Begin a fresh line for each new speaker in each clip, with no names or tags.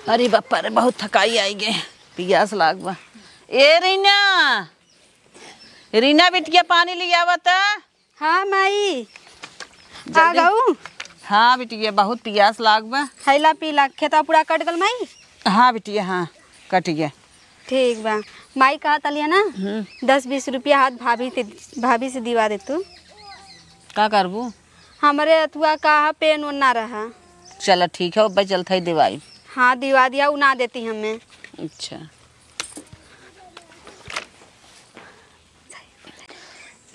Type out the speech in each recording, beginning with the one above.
अरे बापा रे बहुत थकाई आई गए, पियास लाग बा। ए रीना, रीना बिटिया पानी ले आवत।
हाँ माई आ गऊ।
हाँ बिटिया बहुत पियास लाग बा।
खैला पीला खेता पूरा कट गल माई।
हाँ बिटिया हाँ कट गया।
ठीक बा माई कहा तलिया ना 10-20 रुपया हाथ भाभी से दिवा दे तू।
का करबू?
हमारे अथुआ कहा पेन ओन ना रहा।
चलो ठीक है भाई चलता ही दिवाई।
हाँ दिवा दिया उ ना देती हमें।
अच्छा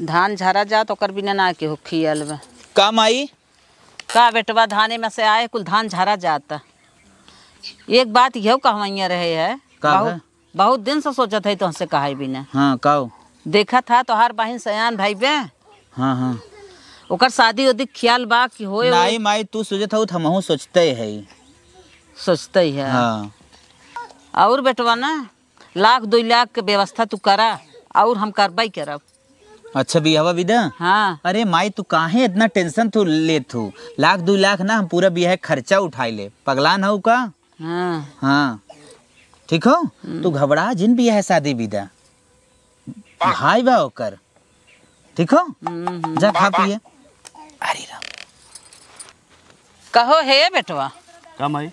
धान झरा जा तो कर बिना ना के हो खियल बा।
का माई?
का बेटवा धाने में से आए कुल धान झरा जाता। एक बात यह कहवैया रहे है बहुत दिन से सोचत है तुमसे कहा बिना।
हाँ काओ?
देखा था तो हर बहन सयान भाई बे।
हाँ हाँ
ओकर शादी उदी ख्याल बा कि होए?
नहीं माई तू सोचत हो हमहू सोचते है।
सोचते ही है।
हाँ
और बेटवा ना 1-2 लाख के व्यवस्था तू करा और हम करवाई करब।
अच्छा बियाह विदा?
हाँ
अरे माई तू काहे इतना टेंशन तू लेत हो? 1-2 लाख ना हम पूरा बियाह खर्चा उठाई ले। पगलान हो का?
हाँ
हाँ ठीक हो तू घबरा जिन भी है शादी विदा भाई बा ओकर। ठीक हो जा खा पिए। अरे राम
कहो है बेटवा?
का माई?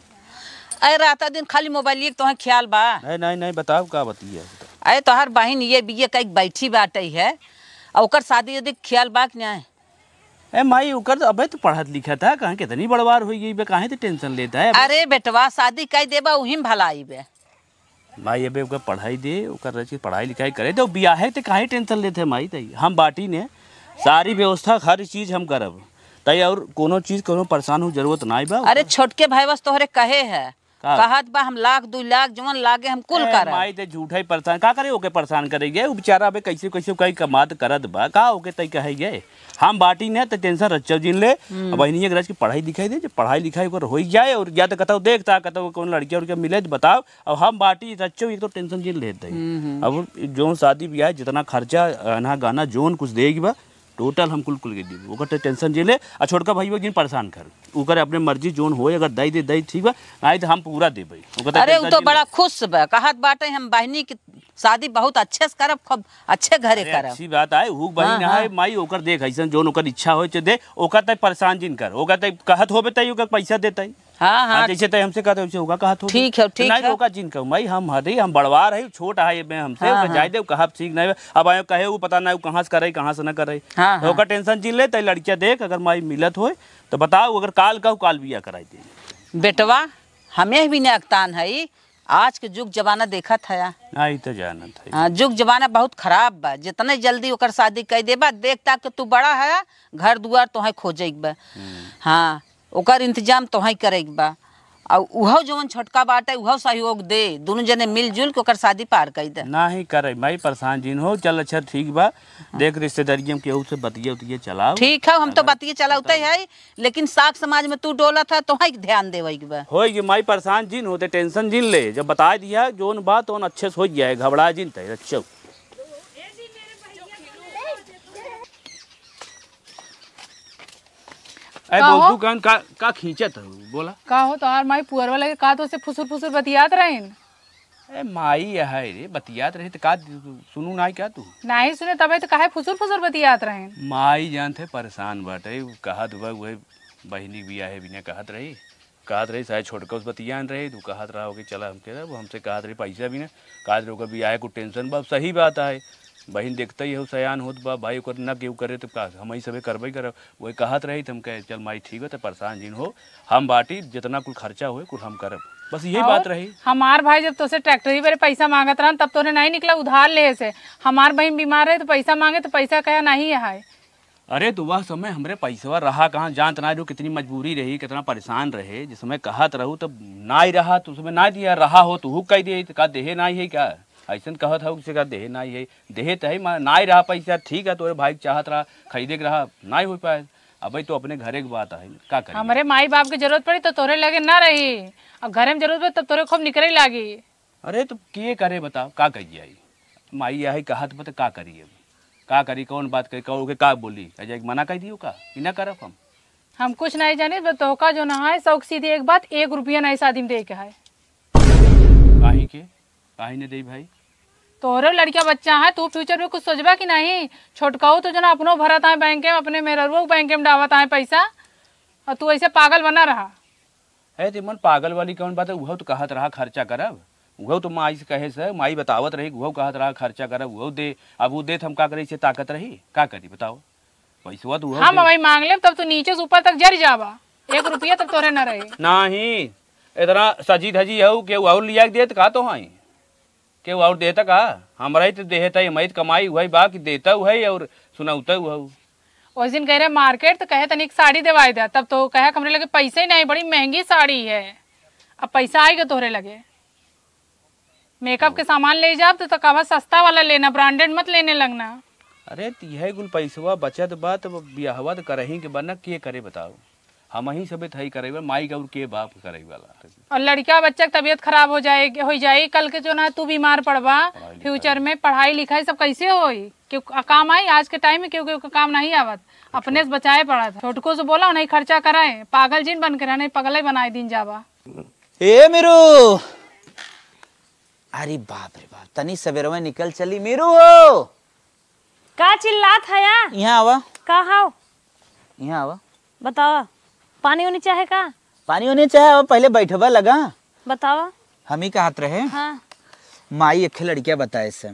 अरे राता दिन खाली मोबाइल तो ख्याल बा।
नहीं बताओ का बतिया।
अरे तो हर बहन ये बिये कई बैठी बाटे है और ओकर शादी यदि ख्याल बा कि नहीं?
ए माई ओकर अबे तो पढ़त लिखा था कहाँ कितनी बड़वार हुई गई बे, काहे तो टेंशन लेता है?
अरे बेटवा शादी कई देबा उहिम भलाई बे।
माई अबे ओकर पढ़ाई दे, ओकर रची पढ़ाई लिखाई करे तो बियाह है तो काहे टेंशन लेते माई? तई हम बाटी ने सारी व्यवस्था हर चीज हम करब तई और कोनो चीज कोनो परेशान हो जरूरत नहीं बा।
अरे छोटके भाई बस तोहरे कहे है कहत बा हम 1-2 लाख जवन लागे हम कुल कर।
माई ते झूठा ही परेशान का करे ओके परेशान करेगे वो बेचारा अबे कैसे कई कमात करत बा का ओके तई कहेगे। हम बाटी ने तो टेंशन रच्चो जिन ले बहनिया गरज की पढ़ाई लिखाई दे, पढ़ाई लिखाई ओकर हो जाए और या तो कहता देखता कहता कौन लड़किया उड़किया मिले तो बताओ। अब हम बाटी रच्चो एक तो टेंशन जिन लेते अब जो शादी ब्याह जितना खर्चा ना गाना जोन कुछ देगी बा टोटल हम कुल के दी ओकर टेंशन जे ले। आ छोटका भाई जिन परेशान कर ओकर अपने मर्जी जोन होए अगर दई दे दई ठीक बा नहीं तो हम पूरा देबई।
अरे वो तो बड़ा खुश बा कहत बाटे हम बहनी की शादी बहुत अच्छे से करब खूब अच्छे घरे करब।
अच्छी बात है हु बहन है माई ओकर देख ऐसन जोन ओकर इच्छा होए छ दे ओकर तय परेशान जिन कर ओकर तय कहत होबे तय ओकर पैसा देतई।
हाँ हाँ
जैसे तय हमसे कहते वैसे होगा कहत हो
ठीक है ठीक है।
ओकर जिन कहू माई हम हदे हम बड़वार है छोट है में हमसे ओकर जाय दे कहब ठीक नहीं अब आयो कहे वो पता नहीं कहां से करे कहां से न करे। तो ओकर टेंशन जिन ले तय लड़किया देख अगर माई मिलत होए तो बताओ अगर काल कहू काल बिया कराई दे।
बेटवा हमें भी ने अक्तान है आज के जुग जमाना देखा था
नहीं तो जानत है।
हाँ जुग जमाना बहुत खराब बा जितने जल्दी ओकर शादी कर देबा देखता कि तू बड़ा है घर दुआर तोहे खोजेक बा। हाँ ओकर इंतजाम तोहे करेक बा और उहो जवन छोटका बाटे उहो सहयोग दे दोनों जने मिलजुल के ओकर शादी पार कर दे।
नहीं करे भाई परेशान जिन हो चल अच्छा ठीक बा देख रिश्तेदारियों केहू से बतिये उतिये चलाओ।
ठीक है हम तो बतिये चलाते है लेकिन साग समाज में तू डोला था तो ध्यान देवे बा।
होई माई परेशान जिन होते टेंशन जिन ले जब बता दिया जोन बात ओन अच्छे से हो जाए घबरा जिन तय अच्छा। ए बहु दुकान का खींचत हो बोला
का हो तोहार माई पुअर वाला के का तो से फुसुर बतियात रहेन।
ए माई है रे बतियात रहे तो का सुनू नहीं क्या तू?
नहीं सुने तबे तो काहे फुसुर बतियात रहेन।
माई जानते परेशान बाटे कहत बा वही बहनी बिया है बिना कहत रही शायद छोटका उस बतियान रहे तू कहत रहा हो कि चला हमके वो हमसे कहत रही पैसा भी ना कहत रहे ओकर बिया है कुछ टेंशन बा सही बात है बहन देखते ही हो सयान होत बा भाई ओकर न केहू करे तो का हम ही सबे करबे करब वही कहत रही तुम कहे चल माई ठीक है तो परेशान जिन हो हम बाटी जितना कुल खर्चा होए कुल हम करब बस यही बात रही।
हमार भाई जब तो से ट्रैक्टरी पर पैसा मांगत रहन तब तोने नहीं निकला उधार ले से। हमार बहन बीमार है तो पैसा मांगे तो पैसा कहा नहीं है।
अरे तो वह समय हमरे पैसा रहा कहाँ जानत ना कितनी मजबूरी रही कितना परेशान रहे जिस समय कहत रहू तब ना ही रहा तो उसमें ना दिया रहा हो तो कह दिए का देहे ना ही है क्या ऐसा कहत हो किसी का देहे ना ही है देहे तो है ना ही रहा पैसा ठीक है तोरे भाई चाहत रहा खरीदे के रहा ना ही हो पाए अब तो अपने घरे की बात है का करें।
हमारे माई बाप की जरूरत पड़ी तो तोरे लगे ना रही और घरे में जरूरत पड़ी तब तोरे खूब निकले लागी।
अरे तो किए करे बताओ का कही आई माई यही कहत बता का करिए का करी कौन बात करी कहो के का बोली अजय मना कर दियो का बिना करब
हम कुछ नहीं जाने तो का जो ना है शौक सीधी एक बात 1 रुपया नहीं शादी में दे के है।
काहे ने दे भाई?
तोरे लड़किया बच्चा है, तू फ्यूचर में कुछ सोचबा कि नहीं? छोटकाऊ तो जना अपनो भरत है बैंक में, अपने मेहरुआ बैंक में डावत है पैसा, और तू ऐसे पागल बना रहा
है। ते मन पागल वाली कौन बात है? वह तो कहत रहा खर्चा करब, वह तो माई से कहे से, माई बतावत रही, वह कहत रहा खर्चा करब, वह दे। अब वो दे हम का करे से ताकत रही, का करी बताओ? पैसा तो
हम भाई मांग ले तब तो नीचे से ऊपर तक जर जावा, 1 रुपया तब तोरे न रहे।
नहीं इतना सजी धजी है के और लिया के देत का तो है के और देता का? हमरा ही तो देता है, मैं कमाई हुई बा कि देता हुआ और सुनाता हुआ।
उस दिन कह रहे मार्केट तो कहे तनिक साड़ी दिवाई दे, तब तो कहे हमरे लगे पैसे ही नहीं, बड़ी महंगी साड़ी है। अब पैसा आएगा तोहरे लगे, मेकअप के सामान ले जाब तो कहा सस्ता वाला लेना, ब्रांडेड मत लेने लगना।
अरे यह गुल पैसवा बचत बात बियाहवा तो करही के बना के करे बताओ? हम ही सब थई करे माई गौर के बाप करे वाला।
और लड़का बच्चा की तबीयत खराब हो जाए कल के जो ना तू बीमार पड़बा, फ्यूचर में पढ़ाई लिखाई सब कैसे होई? क्यों काम आई आज के टाइम में? क्यों काम नहीं आवत, अपने से बचाए पड़ा था। छोटको से बोला नहीं खर्चा कराए, पागल जिन बन के रहने, पगले बनाए दिन जावा।
ए मेरू, अरे बाप रे बाप, तनी सवेरे में निकल चली मेरू।
का चिल्लात है या?
यहाँ आवा।
का हाउ?
यहाँ आवा।
बतावा, पानी होनी चाहे का?
पानी होने चाहे, पहले बैठवा लगा।
बतावा।
हम ही कहत रहे।
हाँ।
माई एक लड़किया बताए से।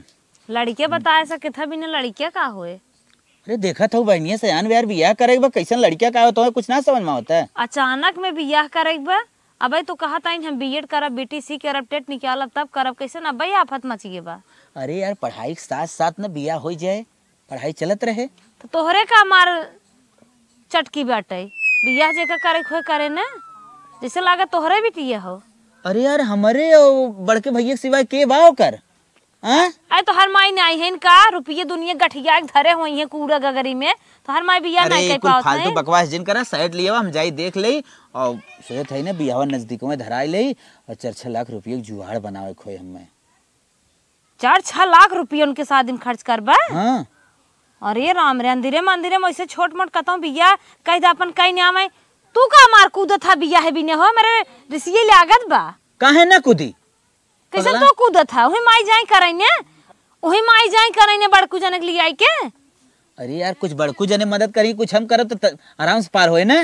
लड़किया बताए से किथा बिना लड़किया का होए?
अरे देखा था बहनिया से यार बियाह करे बा, कैसन लड़किया का होता है कुछ ना समझ में होता है।
अचानक में बियाह करे बा? अबे तो कहा था हम बीएड करब, बीटीसी करब, टेट निकालब तब करब, कैसे अबे आफत मच गए बा।
अरे यार पढ़ाई के साथ साथ ना बियाह हो जाए, पढ़ाई चलत रहे
तो तोहरे का मार चटकी बाटे, बियाह जेका करे खोए करे ना, जैसे लागे तोहरे भी टिया हो।
अरे यार हमारे बड़के भैया सिवाय के बा कर?
अरे तो हर माई नहीं है इनका, रुपये दुनिया गठिया धरे हुई है कूड़ा गगरी में, तो हर माई बियाह नहीं कर पावत है।
फालतू बकवास जिन करा साइड लिया हम जाई देख ले, और सोचत है ना बियाह नजदीकों में धराई ले, और 4-6 लाख रुपये जुगाड़ बनावे खोए हमें।
4-6 लाख रुपये उनके शादी में खर्च करबा?
हाँ।
अरे राम रे, अंधेरे मंदिरे में ऐसे छोट मोट कहता हूँ बिया कह दे अपन कहीं नाम है, तू का मार कूदत था बिया है बिने हो मेरे रिसिये लागत बा।
काहे ना कूदी?
कैसे तो कूदत था? वही माई जाई करैने, वही माई जाई करैने बड़कू जने के लिए आई के।
अरे यार कुछ बड़कू जने मदद करी, कुछ हम करब तो आराम से पार होए ना।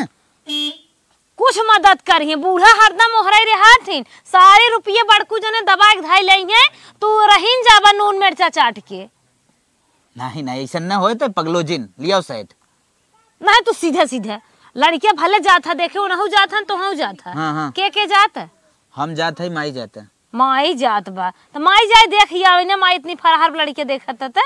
कुछ मदद करिए, बूढ़ा हरदम ओहराई रे हाथिन, सारे रुपये बड़कू जने दबा के धाई लेंगे, तू रहीन जाबा नून मिर्चा चाट के।
नहीं नहीं ऐसा ना होए तो पगलो जिन लियाओ साइड।
नहीं तू सीधे सीधे लड़कियां भले जाता देखे, उनहु जाता तो हूँ जाता।
हाँ हाँ।
के जाता?
हम जाते हैं, माई जाता।
माई जात बा तो माई जाए देख आवे ना, माई इतनी फरहार लड़के देखत था।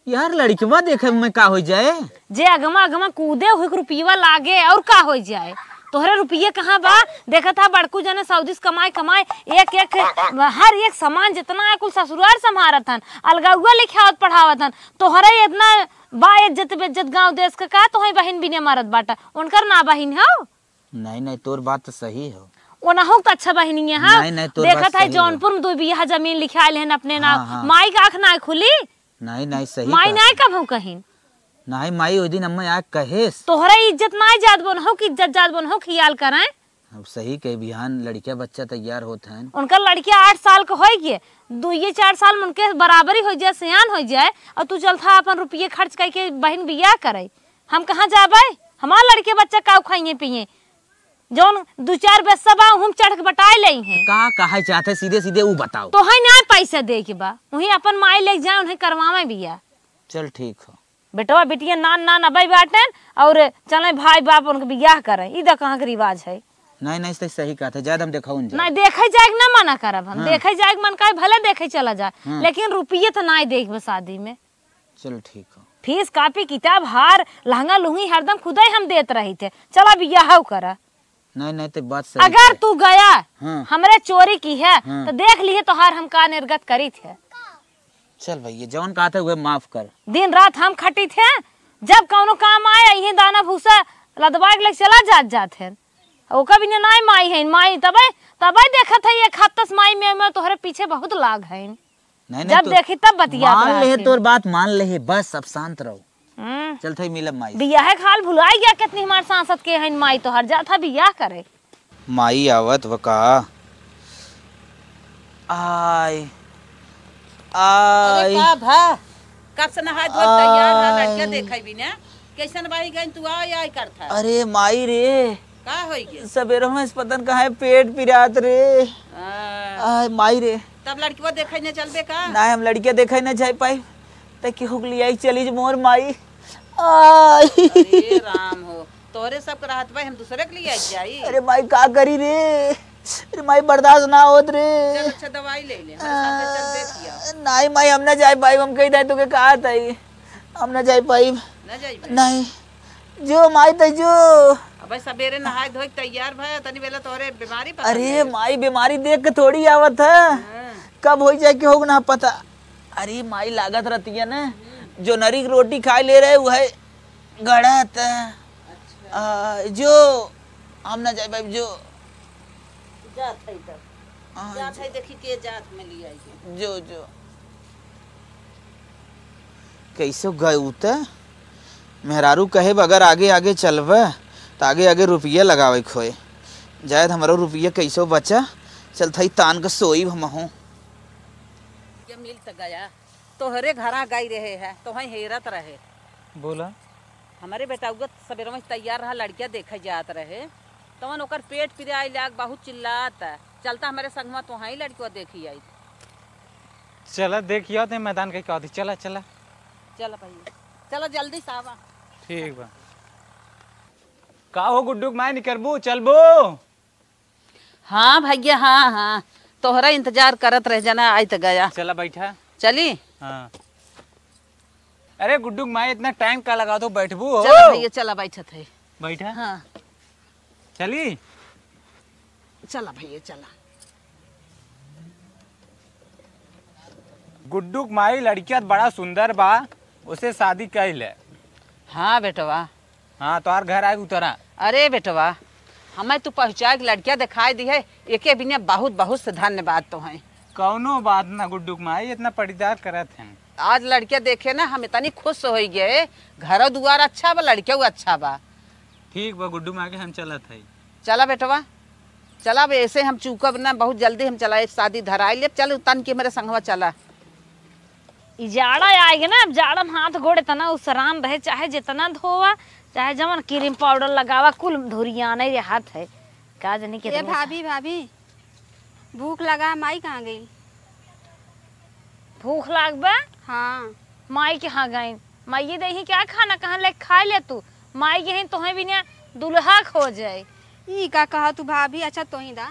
यार लड़कीवा देखे में का हो जाए? जे
अगमा अगमा कूदे हुई रुपया लागे और का हो जाए? तोहरे रुपये कहाँ बा? देखा था बड़कू जने सऊदी कमाए कमाए एक एक हर एक सामान जितना है कुल ससुराल संभारत हन, अलगाउआ लिखावत पढ़ावत हन। तोहरे इतना बा इज्जत बेइज्जत गांव देश का तो बहन भी ने मारत बाटा, उनकर ना बहन हो?
नहीं नहीं तोर बात तो सही हो,
ओनहु तो अच्छा बहनी है। हाँ देखा था जौनपुर में 2 बीघा जमीन लिखायल है अपने नाम। हाँ। माई का आँख ना खुली?
नहीं नहीं सही।
माई ना कब हो कहीं?
नहीं माई ओ दिन अम्मा आ कहेस
तोहरा इज्जत ना जात बन हो कि इज्जत जात बन हो, ख्याल कराए।
अब सही कह बिहान लड़किया बच्चा तैयार होता है।
उनका लड़किया 8 साल का हो गए, 2-4 साल में उनके बराबरी हो जाए, सियान हो जाए, और तू चलता अपन रुपये खर्च करके बहन बियाह करे। हम कहाँ जाबे? हमारा लड़के बच्चा का खाइए पिए, जौन 2-4 पैसा बा हम चढ़ के बटाए ले हैं।
का कहा चाहते सीधे सीधे वो बताओ।
तो है ना पैसा दे के बा, वही अपन माई ले जाए उन्हें करवावे बिया।
चल ठीक हो।
बेटवा बेटिया नान नान अबई बाटन और चले भाई बाप उनके बियाह करे, ई द कहाँ के रिवाज है।
नहीं नहीं सही कहा था, ज्यादा हम देखाऊं
नहीं देखे जाए ना मना करब हम। हाँ। देखे जाए मन का भले देखे चला जाए। हाँ। लेकिन रुपये तो ना देख शादी में।
चलो ठीक हो।
फीस कापी किताब हार लहंगा लुंगी हरदम खुद ही हम देते रही थे, चला बियाह करा।
नहीं नहीं तो बात सही।
अगर तू गया
हाँ।
हमरे चोरी की है हाँ। तो देख लिए तो हार हम का निर्गत करी थे।
चल भैया जौन कहा था वह माफ कर।
दिन रात हम खटी थे, जब कौनो काम आए यही दाना भूसा लदवा के चला जात है। ओका भी ना माई है माई तबे देखा था एक हफ्ता माई में तोहरे पीछे बहुत लाग है।
नहीं
जब देखी तब बतिया
मान ले तोर बात मान ले, बस अब शांत रहो। चल थे मिलब माई।
बियाह खाल भुलाई गया कितनी हमारे सांसद के हैं माई तो हर जाता बियाह करे।
माई आवत वका आय
अरे
आय
का भा कब से नहाय धोय तैयार है लड़का देखै भी ना कैसन बाही गई तू आय आय करथा
अरे माई रे
का होई गे
सवेरे में पतन कहाँ पेट पिरात रे आय माई रे
तब लड़कीवा देखै न चलबे का
ना हम लड़किया देखा ना जाए पाई तक की हुक लिया चली मोर माई आय
अरे राम हो तोरे सब के रहत भाई हम दूसरे के लिए जाई
अरे माई का करी रे अरे माई बर्दाश्त ना होत रे
चल अच्छा दवाई ले ले हमारे साथ चल देखिया
नहीं माई हम ना जाए पाई हम कही दे तुके कहा था हम ना जाए पाई
न जाई
नहीं जो माई तो जो
अबे सवेरे नहाय धोय तैयार भय तनी बेला तोरे बीमारी पकड़
अरे माई बीमारी देख के थोड़ी आवत है कब हो जाए कि होगा ना पता अरे माई लागत रहती है ना जो नरी की रोटी खाए ले रहे वो है गड़त जो हम ना जाए भाई जो
जात है तब जात है देखी के जात में लिया है
जो कैसे गए उते मेहरारू कहे अगर आगे आगे चलबे तो आगे आगे रुपया लगावे खोए जायद हमारा रुपया कैसे बचा चल थई तान के सोई हम हूँ
ये मिल त गया तोहरे घरा गई रहे है तो वहीं हेरत रहे
बोला
हमारे बेटा उगत सवेरे में तैयार रहा लड़किया देखे जात रहे तवन ओकर पेट पिराई लाग बहुत चिल्लात चलता हमारे संगमा तो वहीं लड़किया देखी आई
चला देखियो ते मैदान के कहती चला चला
चल भैया चलो जल्दी सावा
ठीक बा का हो गुड्डू माय निकरबू चलबू
हाँ भैया हाँ हाँ तोहरा इंतजार करत रह जाना आई तो गया
चला बैठा
चली
हाँ अरे गुड्डू माय इतना टाइम का लगा तो बैठबू हो
चल भैया चला बैठत है
बैठा
हाँ
चली
चला भैया चला
गुड्डू माई लड़किया बड़ा सुंदर बा उसे शादी कैल है
हाँ बेटवा
हाँ तोहार घर आए उतरा
अरे बेटवा हमें तू पहुँचा के लड़किया दिखाई दी है एके बिना बहुत बहुत से धन्यवाद तो है
कौनो बात ना गुड्डू माई इतना पटीदार करत हैं
आज लड़किया देखे ना हम इतनी खुश हो गए घर दुआर अच्छा बा लड़किया अच्छा बा
ठीक बा गुड्डू माई के हम चलत है
चला बेटवा चला अब ऐसे हम चूकब ना बहुत जल्दी हम चला शादी धराई ले चल तन के मेरे संगवा चला
ई जाड़ा आएगा ना अब जाड़ा में हाथ गोड़े तना उसराम रहे चाहे जितना धोवा चाहे जमन क्रीम पाउडर लगावा कुल धुरिया नहीं हाथ है का जानी के
ए भाभी भाभी भूख लगा माई कहाँ गई
भूख लागबा
हाँ
माई के हाँ गई माई दही क्या खाना कहाँ ले खा ले तू माई के ही तोहे बिना दुल्हा खो जाए
ई का कहा तू भाभी अच्छा तो ही दा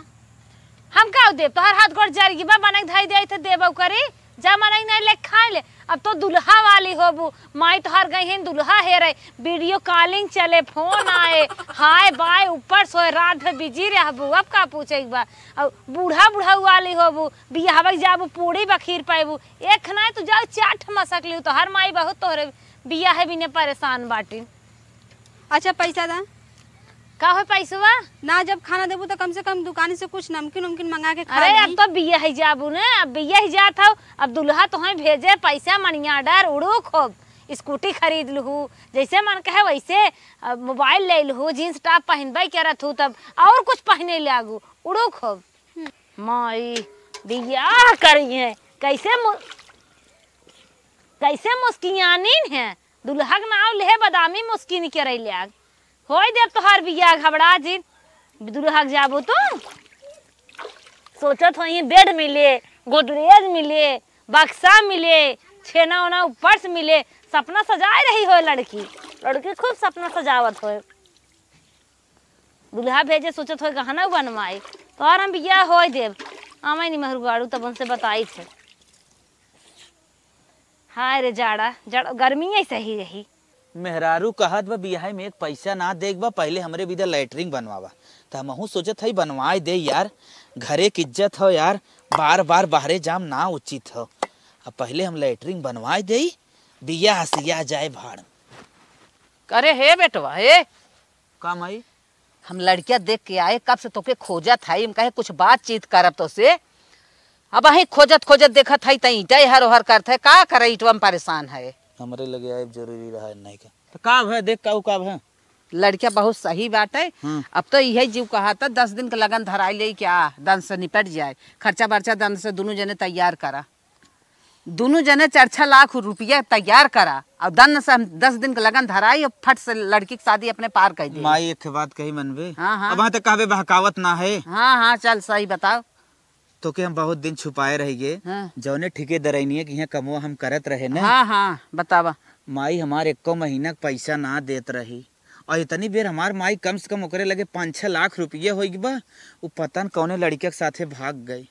हम का देव तोहर हाथ गोड़ जरगी बा बना धाई दे थे देबो करी जा मनई नहीं ले खा ले अब तो दुल्हा वाली होबू माई तोहर गई है दुल्हा है रे वीडियो कॉलिंग चले फोन आए हाय बाय ऊपर सोए रात में बिजी रहबू अब का पूछे एक बार अब बूढ़ा बूढ़ा वाली होबू बियाहवा जाबू पूरी बखीर पाएबू एक ना तू जाओ चाट मसक लियो तोहर माई बहुत तोहरे बिया है बिने परेशान बाटी
अच्छा पैसा दा
का हो पैसवा
ना जब खाना देबू तो कम से कम दुकान से कुछ नमकीन उमकीन मंगा के खा
अरे
ली।
अब तो बिया ही जाबू ने अब बिया ही जात हो अब दुल्हा तुम्हें भेजे पैसा मनिया डर उड़ू खूब स्कूटी खरीद लूँ जैसे मन कहे वैसे मोबाइल ले लूँ जीन्स टॉप पहनबे करत हूँ तब और कुछ पहने लागू उड़ू खूब माई बियाह करिए कैसे मुस्कियानीन है दुल्हा के नाम ले बदामी मुस्किन करे लाग होय देव तोहार बियाह घबरा जी दुल्हा जाबू तो सोचत हो बेड मिले गोदरेज मिले बक्सा मिले छेना उना ऊपर से मिले सपना सजाए रही हो लड़की खूब सपना सजावत हो दुल्हा भेजे सोचत हो गहना बनवाए तो और हम बियाह होय देव आमे नहीं महरुगाड़ू तब उनसे बताई थे हाय रे जाड़ा गर्मी ऐसे ही रही
मेहरारू कहत बा बियाह में एक पैसा ना देख बा पहले हमरे बिदा लैटरिंग बनवावा तो हमहू सोचत हई बनवाए दे यार घरे की इज्जत हो यार बार बार बाहरे जाम ना उचित हो अब पहले हम लैटरिंग बनवाए दे बिया हसिया जाए भाड़
अरे हे बेटवा हे
काम आई
हम लड़किया देख के आए कब से तोके खोजत है हम कहे कुछ बातचीत करब तो से अब अही खोजत देखत है तई ईटा हर ओहर करत है का करे ईटवा में परेशान है
हमरे लगे आए जरूरी रहा नहीं का तो का है देख का है
लड़किया बहुत सही बात है। अब तो यही जीव कहा था 10 दिन का लगन धराई ले क्या दन से निपट जाए, खर्चा बर्चा दन से दोनों जने तैयार करा, दोनों जने 4-6 लाख रुपया तैयार करा और दन से हम 10 दिन का लगन धराई और फट से लड़की की शादी अपने पार कर दी।
माई एक बात कही मनबे।
हाँ।
अब वहाँ तक कहबे बहकावत ना है।
हाँ चल सही बताओ।
तो के हम बहुत दिन छुपाए रहिए।
हाँ।
जौने ठेकेदारनिया कि यहाँ कमो हम करत रहे न।
हाँ बतावा।
माई हमारे 1 महीना का पैसा ना देत रही और इतनी बेर हमार माई कम से कम ओकरे लगे 5-6 लाख रुपये हो बा। वो पता न कौने लड़के के साथे भाग गई।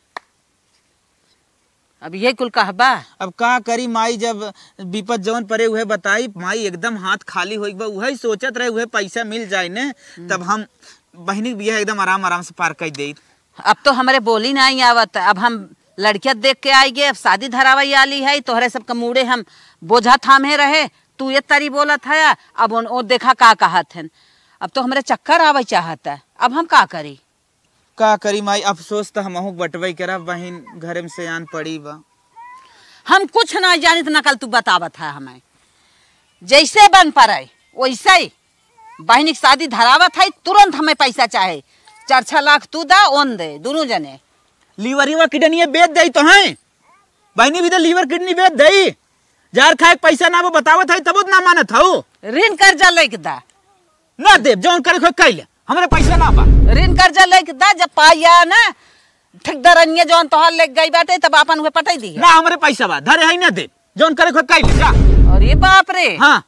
अब ये कुल कहबा।
अब का करी माई, जब विपत जौन परे हुए बताई माई एकदम हाथ खाली हो बा। वही सोचत रहे हुए पैसा मिल जाए न तब हम बहनी बिया एकदम आराम से पार कर दे।
अब तो हमारे बोली नहीं आवत, अब हम लड़किया देख के आएंगे, अब शादी धरावाई आली है, तोहरे सब का मुड़े हम बोझा थामे रहे, तू ये तरी बोला था। अब वो देखा का कहत है, अब तो हमारे चक्कर आवे चाहता है, अब हम का करी।
का करी माई, अफसोस तो हम बटवाई करा, बहन घरे में से आन पड़ी बा।
हम कुछ ना जानी तो नकल तू बतावत है हमें, जैसे बन पड़े वैसे ही बहनी की शादी धरावत है, तुरंत हमें पैसा चाहे, 4-6 लाख तू दा ओन दे, दोनों जने।
लीवर किडनी बेच दई तो है बहनी भी तो लीवर किडनी बेच दई। जार खाए पैसा ना वो बतावत है तब ना मानत हो।
ऋण कर्जा लेके दा
ना दे जौन करे खोई कैले हमरे पैसा ना बा।
ऋण कर्जा लेके दा, जब पाया ना ठेकेदारनिया जौन तोहार ले गई बाटे तब अपन हुए पटाई दी
ना हमरे पैसा बा धरे है ना दे जौन करे खोई कैले जा।
अरे बाप रे।
हाँ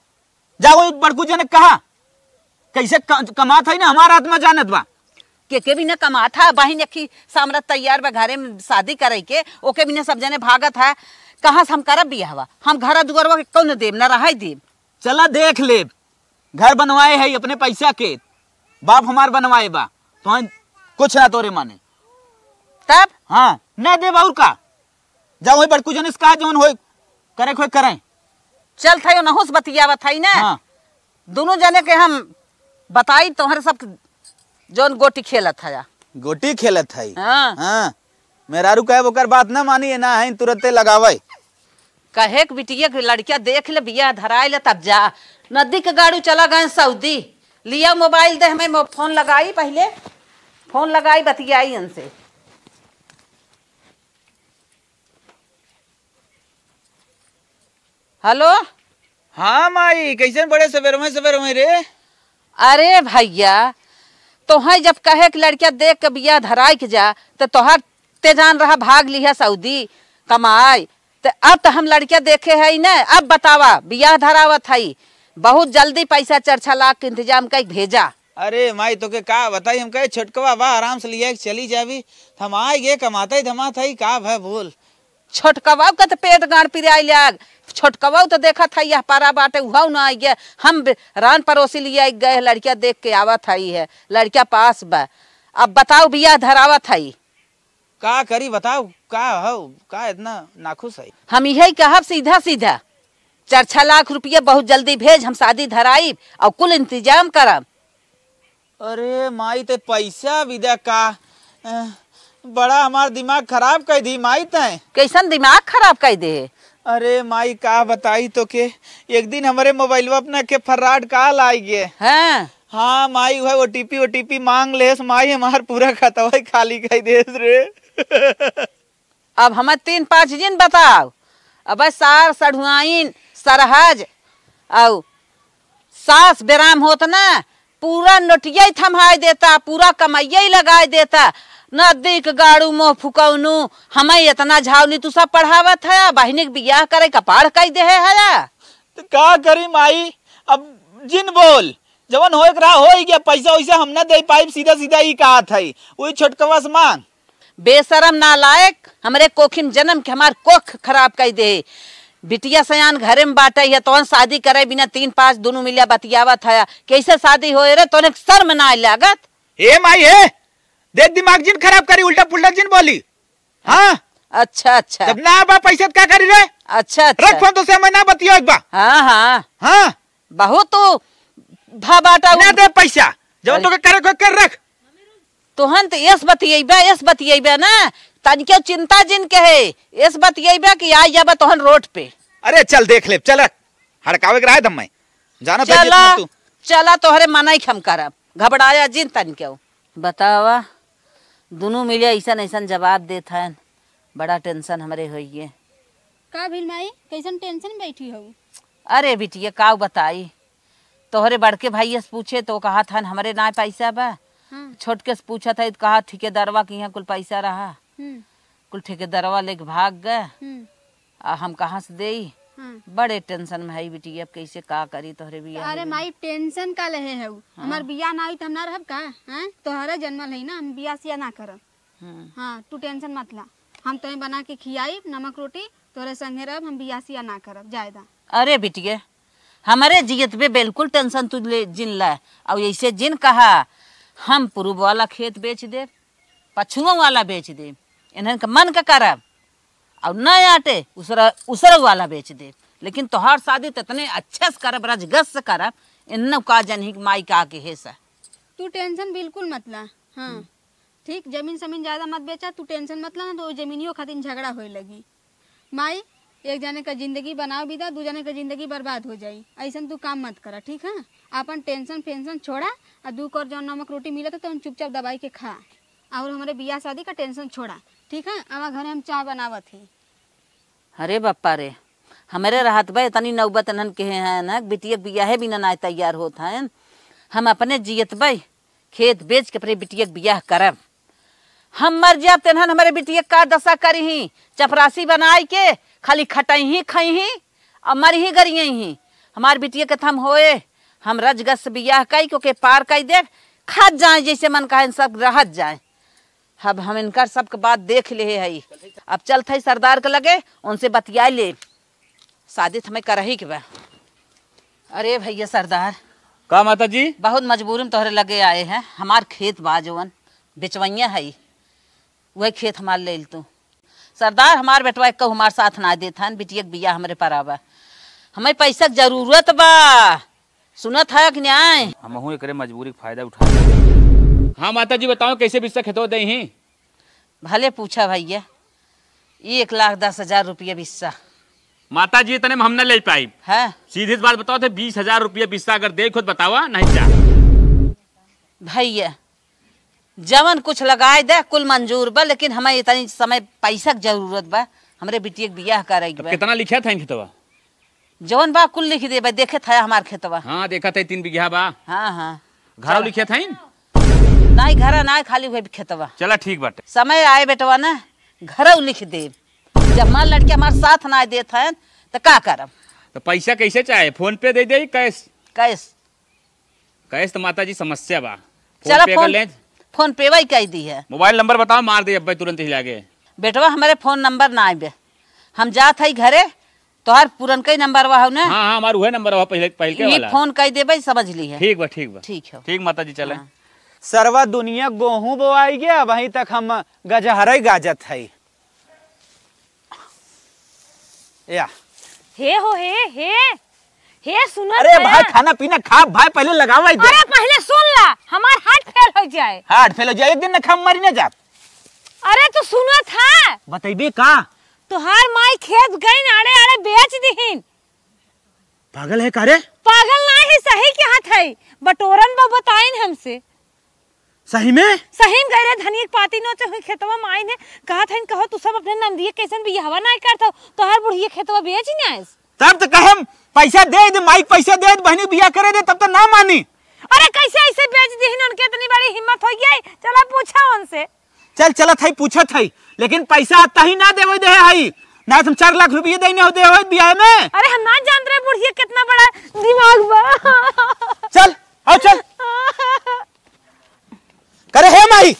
जाओ बड़कू जने कहा कैसे कमात है ना हमारा आत्मा जानत बा।
के भी न कमा था, बहन अखी सामरा तैयार बा घरे में शादी करे के, ओके भी न सब जने भागत है। कहाँ से हम करब बिया हवा, हम घर दुआरवा के कौन देव न रहा देव।
चला देख ले, घर बनवाए है अपने पैसा के, बाप हमार बनवाए बा तो कुछ ना तोरे माने
तब।
हाँ न दे और का जाओ वही बड़कू जने कहा जौन हो करे खोई करें।
चल था नहुस बतियावत था ना।
हाँ।
दोनों जने के हम बताई तुम्हारे सब जौन गोटी खेलत है।
गोटी खेलत है।
हाँ।
मेहरारू कहे ओकर बात ना मानी है ना है तुरंते लगावे।
कहे के बिटिया के लड़किया देख ले बिया धराई ले तब जा। नदी के गाड़ी चला गए सऊदी, लिया मोबाइल दे हमें, फोन लगाई, पहले फोन लगाई बतियाई उनसे। हेलो।
हाँ माई कैसे बड़े सवेर में रे।
अरे भैया तोहर जब कहे कि लड़किया देख के बिया धराई के जा तो तोहर ते जान रहा भाग लिया सऊदी कमाई, तो अब तो हम लड़किया देखे है न। अब बतावा बिया धरावत है, बहुत जल्दी पैसा 4-6 लाख के इंतजाम कर भेजा।
अरे माई तो के का बताई, हम कहे छोटकवा बा आराम से लिया चली जावी, हम आए गे कमाता ही धमाता ही का भाई बोल।
छोटकवा का तो पेट गाड़ पिराई लाग, छोटकवा तो देखा था यह पारा बाटे हुआ ना आई गया, हम रान पड़ोसी लिया गए, लड़किया देख के आवत है है, लड़किया पास बा। अब बताओ बिया धरावत है
का करी बताओ, का हो का इतना नाखुश है।
हम यही कहब सीधा सीधा 4-6 लाख रुपया बहुत जल्दी भेज, हम शादी धराई और कुल इंतजाम करब।
अरे माई ते पैसा विदा का बड़ा हमार दिमाग खराब कर दी माई तय।
कैसन दिमाग खराब कर दे।
अरे माई का बताई तो के एक दिन हमारे मोबाइल अपना के फर्राड कॉल आई गए। हाँ माई वह ओटीपी मांग ले माई, हमार पूरा खाता खाली कर दे रे।
अब हमें 3-5 दिन बताओ, अब सार सढ़ुआइन सरहज और सास बेराम होत ना, पूरा नोटिया थमाई देता, पूरा कमाइया ही लगाए देता। नदी के गाड़ू मोह फुकौनू हमें इतना झावनी तू सब पढ़ावत है, बहनी के बियाह करे कपाड़ कई दे है।
तो का करी माई, अब जिन बोल जवन हो रहा हो गया, पैसा वैसा हम न दे पाई, सीधा सीधा ही कहा था वही छोटकवा से मांग।
बेशरम नालायक, हमरे कोखिम जन्म के हमार कोख खराब कर दे। बिटिया सयान घरे में बाटे है तो शादी करे बिना 3-5 दोनों मिलिया बतियावत है, कैसे शादी हो रे तो शर्म ना लागत।
ए माई है देख दिमाग जिन खराब करी, उल्टा पुल्टा जिन बोली। हाँ
अच्छा
जब ना बा पैसा क्या करी रे।
अच्छा
रख फोन तो से मैं ना बतियो एक बार।
हाँ बहुत तो भाबाटा
ना दे पैसा जब तो करे को कर रख।
तोहन तो एस बतियेबे ना, तनिके चिंता जिन के है, एस बतियेबे कि आ जाबे तोहन रोड पे।
अरे चल देख ले, चल हड़कावे के रहा है मैं जाना
चला चला तोहरे मना ही हम करब, घबराया जिन तन क्यों। बतावा दोनों मिले ऐसा ऐसा जवाब देत हन, बड़ा टेंशन हमारे होइए।
का भइल माई, कैसन टेंशन में बैठी हो?
अरे बिटिया का बताई, तोहरे बड़के भैया से पूछे तो कहा था हमारे ना पैसा बा।
हाँ।
छोटके से पूछा था तो कहा ठेकेदारवा के यहाँ कुल पैसा रहा, कुल ठेकेदारवा लेके भाग गए। हम कहाँ से देई? बड़े टेंशन में है बिटिया, अब कैसे का करी तोहरे बिया।
अरे माई टेंशन का लहे है, हमार बिया ना हुई तो हम ना रहब का? हैं तोहरे जन्मल है ना, हम बिया सिया ना करब। हाँ तू टेंशन मत ला, हम तुम्हें बना के खियाई नमक रोटी, तोरे संगे रहब, हम बिया सिया ना करब जायदा।
अरे बिटिया हमारे जियत पे बिल्कुल टेंशन तू ले जिन ला, और ऐसे जिन कहा हम पूर्व वाला खेत बेच दे, पछुआ वाला बेच दे, इन्हन का मन का करब, और न आटे उसर वाला बेच दे। लेकिन तोहार शादी ततने अच्छे से करब, रजगस से करब, इन का जनही माई का के है सा।
तू टेंशन बिल्कुल मत ला। हाँ ठीक, जमीन समीन ज्यादा मत बेचा, तू टेंशन मत ला, तो जमीनियों खातिर झगड़ा होए लगी। माई एक जने का जिंदगी बनाओ बिदा, दू जने का जिंदगी बर्बाद हो जाई, ऐसा तू काम मत करा ठीक है। अपन टेंशन फेंशन छोड़ा, और दू कर जो नमक रोटी मिला तो चुपचाप दबाई के खा, और हमारे बियाह शादी का टेंशन छोड़ा ठीक है। हमारे घर हम चाय बनावत ही।
अरे बापा रे, हमारे राहत भाई इतनी नौबत नन के हैं ना, बिटिया बियाह बिना ना तैयार होत हैं। हम अपने जियत भाई खेत बेच के अपने बिटिया बियाह करब, हम मर जाब तेनहन हमारे बिटिया का दशा करी ही, चपरासी बनाई के खाली खटाई ही खाई ही और मर ही गरिए ही। हमार बिटिया के थम होए हम रजगस से बियाह कई के पार कई दे, खा जाए जैसे मन कहे सब रहत जाए। अब हम इनका सबके बात देख ले है, अब चलते है सरदार के लगे, उनसे बतिया ले, शादी हमें करही के बा। अरे भैया सरदार,
का माता जी?
बहुत मजबूरी में तोहरे लगे आए हैं। हमार खेत बाजवन बेचवैया है, वही खेत हमार ले तू। सरदार हमार बेटवा एक हमार साथ ना देता, बिटिया के बिया हमारे पर आवा, हमें पैसा की जरूरत बा, सुनत है कि न्याय?
हम एकरे मजबूरी का फायदा उठा। हाँ माता जी बताओ कैसे बिस्सा खेतो दे ही?
भले पूछा भैया, 1,10,000 रुपया बिस्सा।
माता जी इतने में हम न ले पाई
है,
सीधी बात बताओ थे, 20,000 रुपया बिस्सा अगर दे खुद बतावा नहीं जा।
भैया जवन कुछ लगाए दे कुल मंजूर बा, लेकिन हमें इतनी समय पैसा की जरूरत बा, हमरे बिटिया के बियाह करेगी बा।
कितना लिखा था इन खेतवा?
जवन बा कुल लिख दे बा, देखे था हमार खेतवा।
हाँ देखा था 3 बीघा बा।
हाँ हाँ
घर लिखा था इन?
नहीं घर ना खाली हुए खेतवा।
चला ठीक बाटे,
समय आए बेटवा ना घर लिख दे, जब मार लड़के हमारे साथ ना देत है तो का करब?
तो पैसा कैसे चाहे, फोन पे दे दे कैश?
कैश?
कैश तो माता जी समस्या बा,
चलो
पे कर ले।
फोन पे वही कह दी है।
मोबाइल नंबर बताओ, मार दे अब तुरंत ही लागे।
बेटवा हमारे फोन नंबर ना आए, हम जात है घरे, तोहार पुरन का नंबर वहा ना।
हाँ हाँ हमारा वही नंबर वहा पहले के वाला।
फोन कह दे समझ ली है।
ठीक बा ठीक बा
ठीक है
ठीक माता जी चले।
हाँ।
सरवा दुनिया गेहूं बोआई गया, वहीं तक हम गजहरई गाजत है। या
हे हो हे सुनो।
अरे भाई खाना पीना खा भाई, पहले लगावा इधर।
अरे पहले सुन ला, हमार हार्ट फेल हो जाए।
हार्ट फेल हो जाए, एक दिन न खा मरी न जा।
अरे तू सुनो था,
बतैबे का?
तुहार माई खेत गई आड़े आड़े बेच दीहिन।
पागल है का रे?
पागल ना है, सही क्या था, बटोरन बा बताइन हमसे।
सही में?
सही में गए रे, धनिया पाती नोचे हुई खेतवा माई ने कहा था, कहो तू सब अपने नंदिये कैसन भी हवा ना करता, तोहार बुढ़िया खेतवा बेच ही ना।
तब तो कहे पैसा दे दे, माइक पैसा दे, बहनी बिया करे दे, तब तो ना मानी।
अरे कैसे ऐसे बेच दीहिन, उनके इतनी बड़ी हिम्मत हो गई? चला पूछा उनसे।
चल चलत है पूछत है, लेकिन पैसा आता ही ना देवे दे है ना, तुम 4 लाख रुपये देने हो दे हो बियाह में।
अरे हम ना जान रहे बुढ़िया कितना बड़ा दिमाग बा।
चल आओ चल करे हे माई,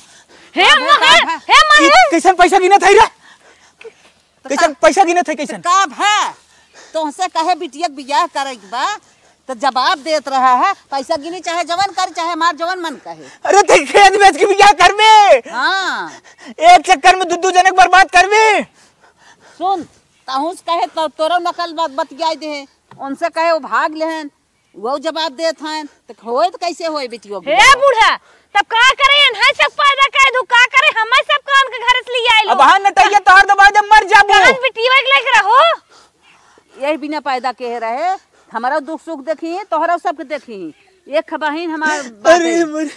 हे माई
कैसन पैसा गिनत है रे? कैसन पैसा गिनत है? कैसन
का है तुमसे कहे बिटिया के बियाह करेगी बा, तो जवाब देत रहा है, पैसा गिनी चाहे जवन कर चाहे मार जवन मन कहे।
अरे ते खेत बेच के बियाह करबे?
हाँ
एक चक्कर में दू जने बर्बाद करबे।
सुन ताहूस कहे तो तोरो नकल बतियाई दे, उनसे कहे वो भाग लेहन, वो जवाब देत हैं, तो होए तो कैसे होए बिटियो?
हे बूढ़ा तब का करे, इन्हां सब पैदा कर दू, का करे हमें सब कान के घर से ले आइलो।
अब हां नटैया तोहर दबा दे मर जाबो।
कान बिटिया के लेके रहो,
यही बिना पैदा के रहे, हमारा दुख सुख देखी तोहरा सबके देखी, एक बहिन हमार
अरे
बाटे।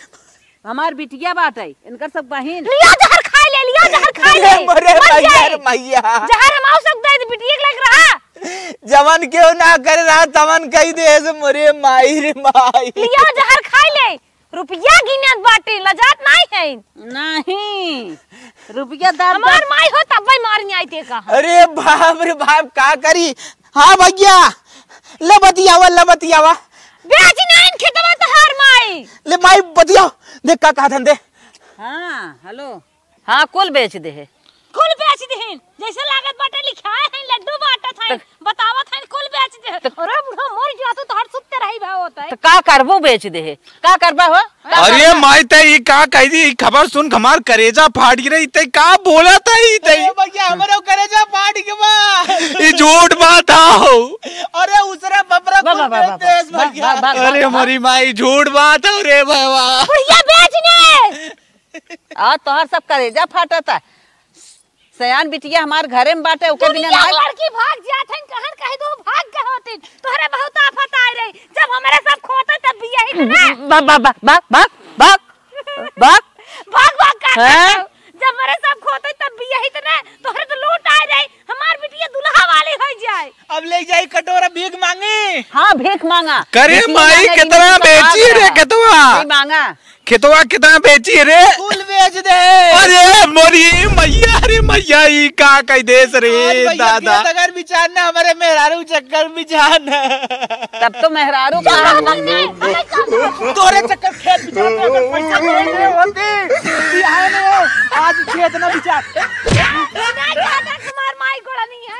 हमार बिटिया बाटे इनकर सब बहिन।
लिया जहर खाई ले, लिया जहर खाई ले।
मरे
मर
मैया
जाए।
रे मैया
जहर हम आ सकता है बिटिया के लग रहा।
जवन क्यों ना कर रहा तवन कही दे ऐसे मरे माई रे माई।
लिया जहर खाई ले, रुपया गिनत बाटे, लजात नहीं है।
नहीं रुपया दाम
हमार माई हो तब भाई मारनी आई ते का।
अरे बाप रे बाप का करी। हाँ भैया ले बतियावा
बेच नहीं खेतवा तहार माई।
ले माई बतियाओ देख का कहा धंधे।
हाँ हेलो हाँ कुल बेच दे है।
कुल बेच देहिन, जैसे लागत बाटे लिखाए हैं लड्डू बाटत है, बतावत है कुल बेच दे। अरे बुढ़ा मर जातो तो हर सुत्ते रही भाव होता है।
तो का करबो बेच दे है का करबा हो।
अरे माई तई का कही दी खबर सुन हमार करेजा फाट गिरे तई का बोला तई तई
भैया हमारे करेजा फाट के बा।
ये झूठ बात आओ।
अरे उसरा बबरा कुल बेच दे भैया।
अरे मोरी माई झूठ बात हो रे भैया।
बुढ़िया बेचने
आ तोहर सब करेजा फाटता। सयान बिटिया हमार घरे में बाटे ओके बिना
दुनिया
ना
लड़की भाग जात है कहन कहे दो भाग के होती। तोहरे बहुत आफत आ रही जब हमारे सब खोते तब भी यही ना।
भाग
भाग का
हैं?
जब हमारे सब खोते तब भी यही ना। तोहरे तो लूट आ रही, हमार बिटिया दुल्हा वाली हो जाए।
अब ले जाई कटोरा भीख मांगे।
हाँ भीख मांगा।
करे
बिटिया
माई
मांगे,
कितना
बिटिया
बेची
मांग
रे
रहा।
केतवा
नहीं मांगा।
खेतवा कितना बेची रे।
कुल बेच दे।
अरे मोरी मैया रे मैया ई का कह देस रे दादा।
अगर बिचारना हमारे मेहरारू चक्कर बिचारना।
तब तो मेहरारू का
तोरे चक्कर खेत बिचारने अगर पैसा नहीं होते बिहार में आज खेत ना बिचार।
तुम्हार माई गोड़ा नहीं है।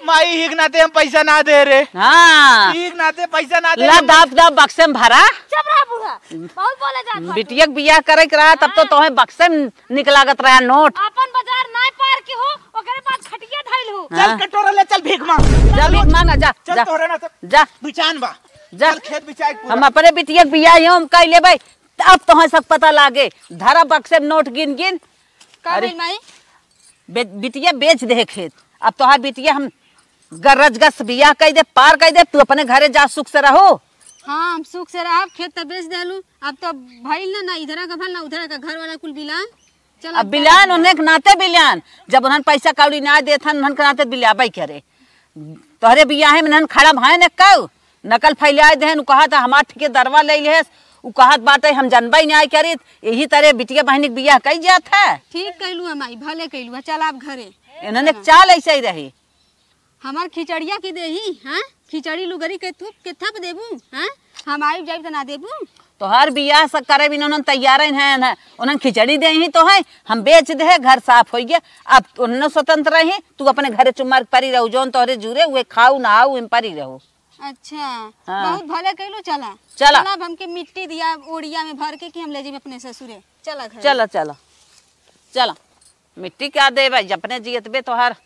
माई हिक नाते हम पैसा ना दे रे।
हाँ
हिक नाते पैसा ना दे।
ला दाब बक्से में भरा।
चुप रहा बुढ़ा, बहुत बोले जात।
बिटिया के बियाह करे के रहा तब तो तोहे बक्से में निकलागत रहा नोट।
अपन बाजार नहीं पार के हो ओकरे पास खटिया धइल हो।
चल कटोरा ले चल भीख मांग।
जा भीख मांगा जा
चल
जा
तोरे ना
जा
बिचान बा।
जा
चल खेत बिचाए पूरा।
हम अपने बिटिया के बियाह यूं कर ले भाई। अब तोहे सब पता लागे धरा बक्से में नोट गिन गिन।
का
अरे।
भइल माई?
बिटिया बेच दे खेत। अब तोहार बिटिया हम गरज गस बियाह कर दे पार कर दे तू अपने घरे जा सुख से रहो।
हाँ हम सुख से रहब, खेत तो बेच देलू। अब तो भइल ना इधर का भल ना उधर का, घर वाला कुल बिलान। चल
अब बिलान उन्हें के नाते बिलान जब उन्हन पैसा कौड़ी ना देथन उन्हन के नाते बिलाबे करे। तोहरे बियाहे में उन्हन खड़ा भाई ने कहू नकल फैलाए देहन कहा था हमार ठिके दरवा ले लेस उ कहत बाटे हम जनबई नहीं करी यही तरह बिटिया बहनी के बियाह कई जात है।
ठीक कैलू है माई, भले कैलू है। चल आप घरे।
इन्होंने चाल ऐसे ही रही।
हमार खिचड़िया की देही हाँ खिचड़ी लुगरी के थूप के थप देबू हाँ हम आई जाइब तो ना देबू।
तो हर बियाह सब करे बिना उन्होंने तैयार हैं उन्होंने खिचड़ी दे ही तो है हम बेच दे घर साफ हो गया। अब उन्होंने स्वतंत्र रही तू अपने घरे चुम्मार परी रहो जौन तोहरे जुरे हुए खाऊ नहाऊ इन परी रहो।
अच्छा
हाँ।
बहुत भले कैलू। चला
चला।
अब हमके मिट्टी दिया ओड़िया में भर के कि हम ले जाइब अपने ससुरे। चला घर।
चलो चलो चलो मिट्टी क्या दे भाई अपने जियतबे तोहार